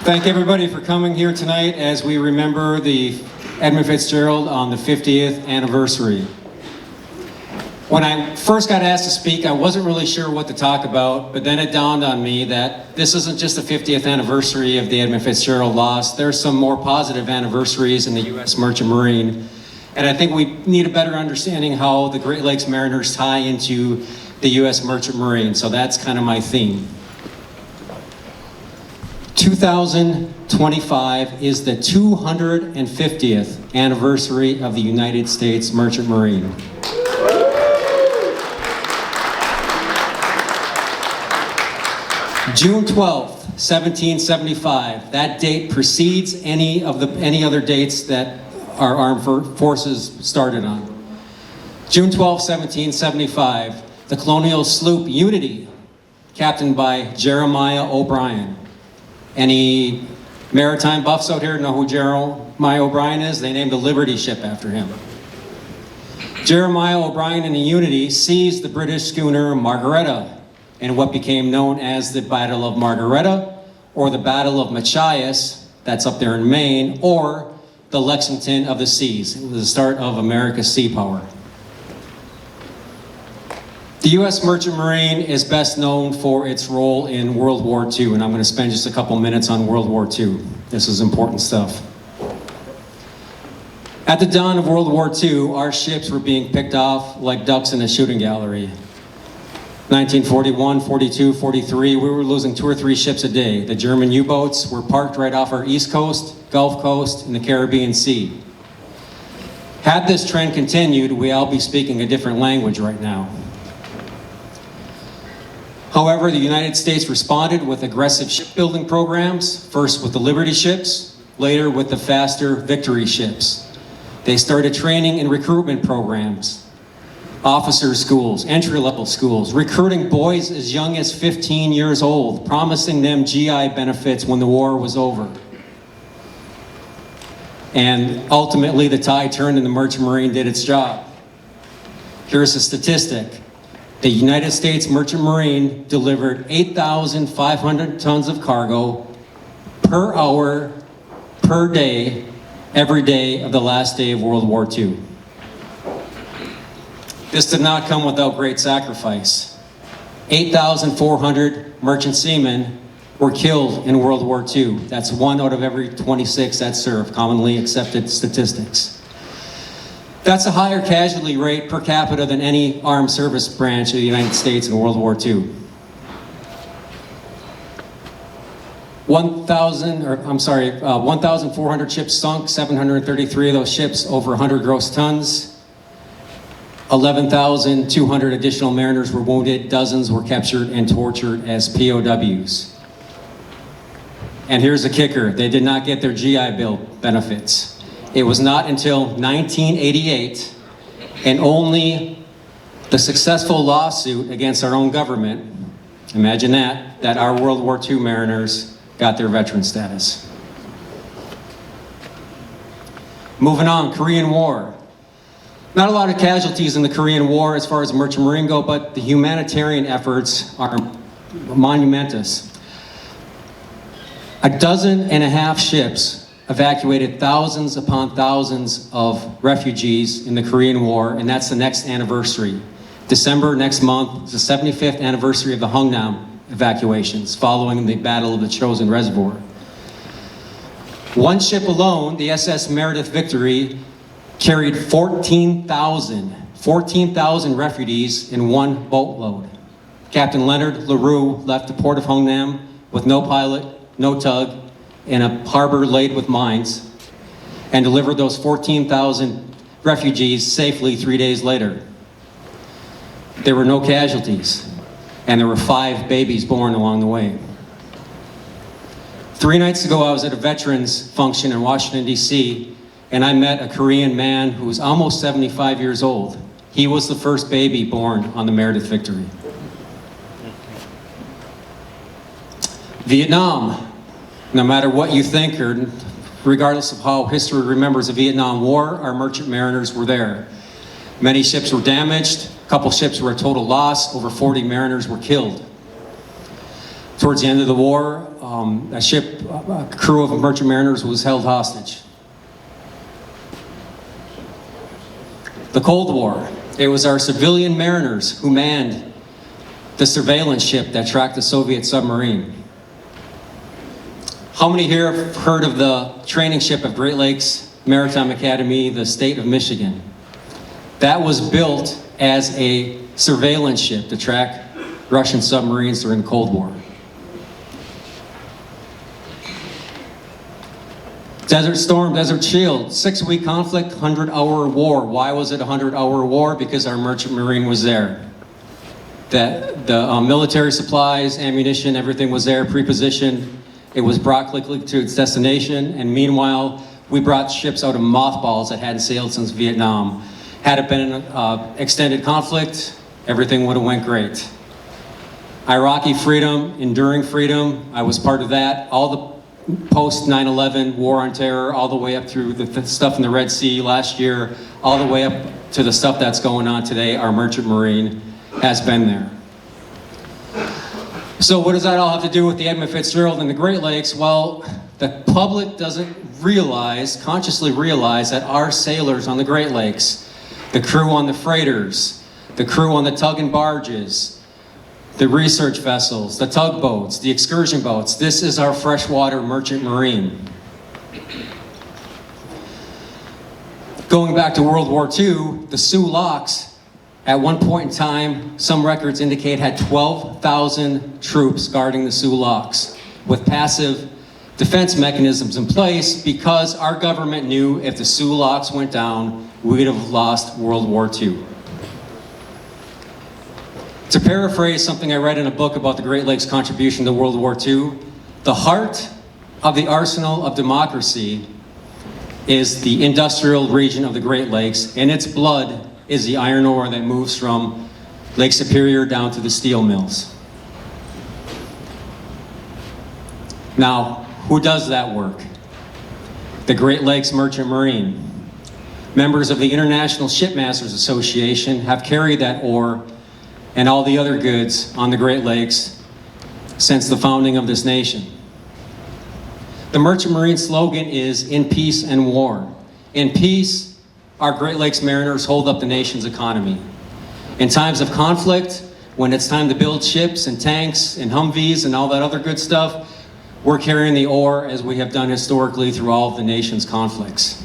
Thank everybody for coming here tonight as we remember the Edmund Fitzgerald on the 50th anniversary. When I first got asked to speak, I wasn't really sure what to talk about, but then it dawned on me that this isn't just the 50th anniversary of the Edmund Fitzgerald loss. There's some more positive anniversaries in the U.S. Merchant Marine, and I think we need a better understanding how the Great Lakes Mariners tie into the U.S. Merchant Marine, so that's kind of my theme. 2025 is the 250th anniversary of the United States Merchant Marine. June 12th, 1775. That date precedes any other dates that our armed forces started on. June 12th, 1775. The colonial sloop Unity, captained by Jeremiah O'Brien. Any maritime buffs out here know who Jeremiah O'Brien is? They named the Liberty ship after him. Jeremiah O'Brien and the Unity seized the British schooner Margaretta in what became known as the Battle of Margaretta, or the Battle of Machias, that's up there in Maine, or the Lexington of the Seas. It was the start of America's sea power. The U.S. Merchant Marine is best known for its role in World War II, and I'm going to spend just a couple minutes on World War II. This is important stuff. At the dawn of World War II, our ships were being picked off like ducks in a shooting gallery. 1941, 42, 43, we were losing 2 or 3 ships a day. The German U-boats were parked right off our East Coast, Gulf Coast, and the Caribbean Sea. Had this trend continued, we'd all be speaking a different language right now. However, the United States responded with aggressive shipbuilding programs, first with the Liberty ships, later with the faster Victory ships. They started training and recruitment programs, officer schools, entry-level schools, recruiting boys as young as 15 years old, promising them GI benefits when the war was over. And ultimately, the tide turned and the Merchant Marine did its job. Here's a statistic. The United States Merchant Marine delivered 8,500 tons of cargo per hour, per day, every day of the last day of World War II. This did not come without great sacrifice. 8,400 merchant seamen were killed in World War II. That's 1 out of every 26 that served, commonly accepted statistics. That's a higher casualty rate per capita than any armed service branch of the United States in World War II. 1,400 ships sunk, 733 of those ships over 100 gross tons. 11,200 additional mariners were wounded, dozens were captured and tortured as POWs. And here's the kicker, they did not get their GI Bill benefits. It was not until 1988, and only the successful lawsuit against our own government, imagine that our World War II mariners got their veteran status. Moving on, Korean War. Not a lot of casualties in the Korean War as far as Merchant Marine go, but the humanitarian efforts are monumentous. 1.5 dozen ships evacuated thousands upon thousands of refugees in the Korean War, and that's the next anniversary. December next month is the 75th anniversary of the Hungnam evacuations following the Battle of the Chosin Reservoir. One ship alone, the SS Meredith Victory, carried 14,000 refugees in one boatload. Captain Leonard LaRue left the port of Hungnam with no pilot, no tug, in a harbor laid with mines, and delivered those 14,000 refugees safely 3 days later. There were no casualties, and there were 5 babies born along the way. 3 nights ago, I was at a veterans function in Washington, D.C., and I met a Korean man who was almost 75 years old. He was the first baby born on the Meredith Victory. Vietnam. No matter what you think, or regardless of how history remembers the Vietnam War, our merchant mariners were there. Many ships were damaged, a couple ships were a total loss, over 40 mariners were killed. Towards the end of the war, a crew of merchant mariners was held hostage. The Cold War, it was our civilian mariners who manned the surveillance ship that tracked the Soviet submarine. How many here have heard of the training ship of Great Lakes Maritime Academy, the state of Michigan? That was built as a surveillance ship to track Russian submarines during the Cold War. Desert Storm, Desert Shield, 6-week conflict, 100-hour war. Why was it a 100-hour war? Because our merchant marine was there. The military supplies, ammunition, everything was there, pre-positioned. It was brought quickly to its destination, and meanwhile, we brought ships out of mothballs that hadn't sailed since Vietnam. Had it been an extended conflict, everything would have went great. Iraqi freedom, enduring freedom, I was part of that. All the post 9/11 war on terror, all the way up through the stuff in the Red Sea last year, all the way up to the stuff that's going on today, our merchant marine has been there. So what does that all have to do with the Edmund Fitzgerald and the Great Lakes? Well, the public doesn't consciously realize that our sailors on the Great Lakes, the crew on the freighters, the crew on the tug and barges, the research vessels, the tugboats, the excursion boats, this is our freshwater merchant marine. Going back to World War II, the Sioux Locks, at one point in time, some records indicate had 12,000 troops guarding the Sioux Locks with passive defense mechanisms in place because our government knew if the Sioux Locks went down, we'd have lost World War II. To paraphrase something I read in a book about the Great Lakes' contribution to World War II, the heart of the arsenal of democracy is the industrial region of the Great Lakes, and its blood is the iron ore that moves from Lake Superior down to the steel mills. Now, who does that work? The Great Lakes Merchant Marine. Members of the International Shipmasters Association have carried that ore and all the other goods on the Great Lakes since the founding of this nation. The Merchant Marine slogan is, "In peace and war." In peace, our Great Lakes mariners hold up the nation's economy. In times of conflict, when it's time to build ships and tanks and Humvees and all that other good stuff, we're carrying the ore as we have done historically through all of the nation's conflicts.